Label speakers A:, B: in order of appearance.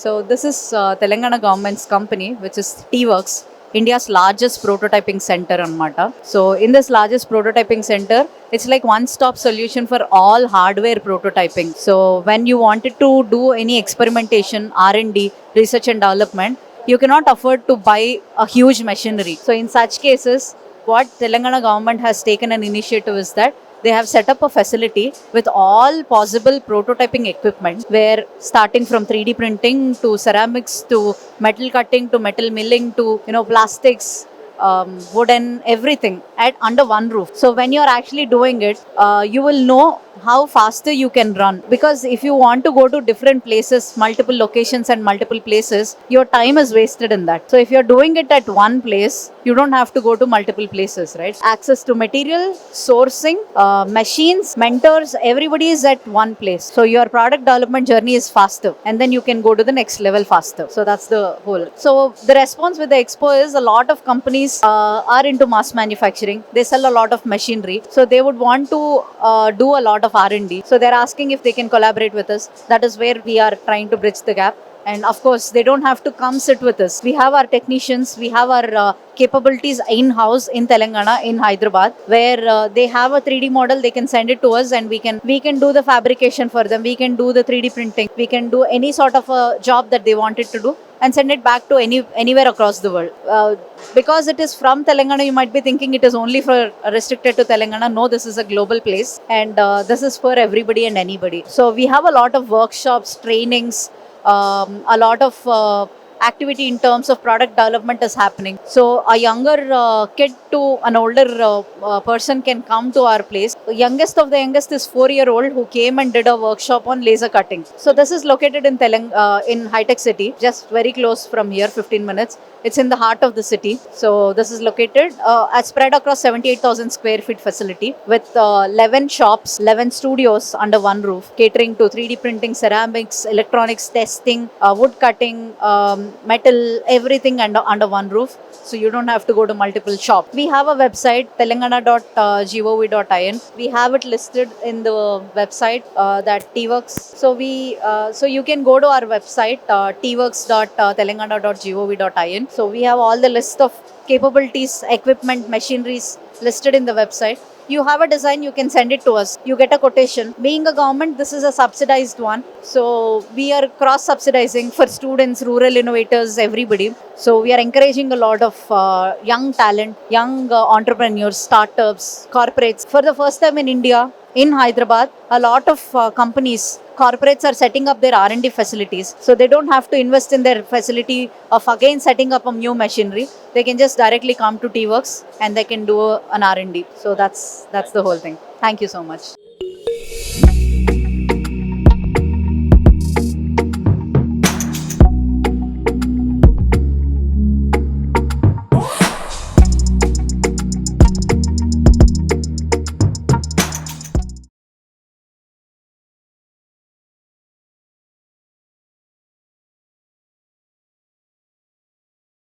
A: So this is Telangana government's company, which is T-Works, India's largest prototyping center anamata. So in this largest prototyping center, it's like one-stop solution for all hardware prototyping. So when you wanted to do any experimentation, R&D, research and development, you cannot afford to buy a huge machinery. So in such cases, what Telangana government has taken an initiative is that they have set up a facility with all possible prototyping equipment, where starting from 3D printing to ceramics to metal cutting to metal milling to plastics, wooden, everything at under one roof. So when you're actually doing it, you will know how faster you can run, because if you want to go to different places, multiple locations and multiple places, your time is wasted in that. So if you're doing it at one place, you don't have to go to multiple places, right? Access to material, sourcing, machines, mentors, everybody is at one place. So your product development journey is faster, and then you can go to the next level faster. So that's the whole. So the response with the expo is a lot of companies are into mass manufacturing. They sell a lot of machinery, so they would want to do a lot of R&D. So they're asking if they can collaborate with us. That is where we are trying to bridge the gap. And of course, they don't have to come sit with us. We have our technicians, we have our capabilities in-house in Telangana, in Hyderabad, where they have a 3D model, they can send it to us, and we can do the fabrication for them. We can do the 3D printing. We can do any sort of a job that they wanted to do and send it back to anywhere across the world. Because it is from Telangana, you might be thinking it is only for restricted to Telangana. No, this is a global place, and this is for everybody and anybody. So we have a lot of workshops, trainings, a lot of activity in terms of product development is happening. So a younger kid to an older person can come to our place. The youngest of the youngest is 4-year-old who came and did a workshop on laser cutting. So this is located in in High-Tech City, just very close from here, 15 minutes. It's in the heart of the city. So this is located spread across 78,000 square feet facility with 11 shops, 11 studios under one roof, catering to 3D printing, ceramics, electronics testing, wood cutting, metal, everything under one roof. So you don't have to go to multiple shops. We have a website, telangana.gov.in. We have it listed in the website, that T-Works. So you can go to our website, tworks.telangana.gov.in. So we have all the list of capabilities, equipment, machineries listed in the website. You have a design, you can send it to us. You get a quotation. Being a government, this is a subsidized one. So we are cross-subsidizing for students, rural innovators, everybody. So we are encouraging a lot of young talent, young entrepreneurs, startups, corporates. For the first time in India, in Hyderabad, a lot of companies, corporates are setting up their R&D facilities. So they don't have to invest in their facility of again setting up a new machinery. They can just directly come to T-Works and they can do an R&D. So that's the whole thing. Thank you so much.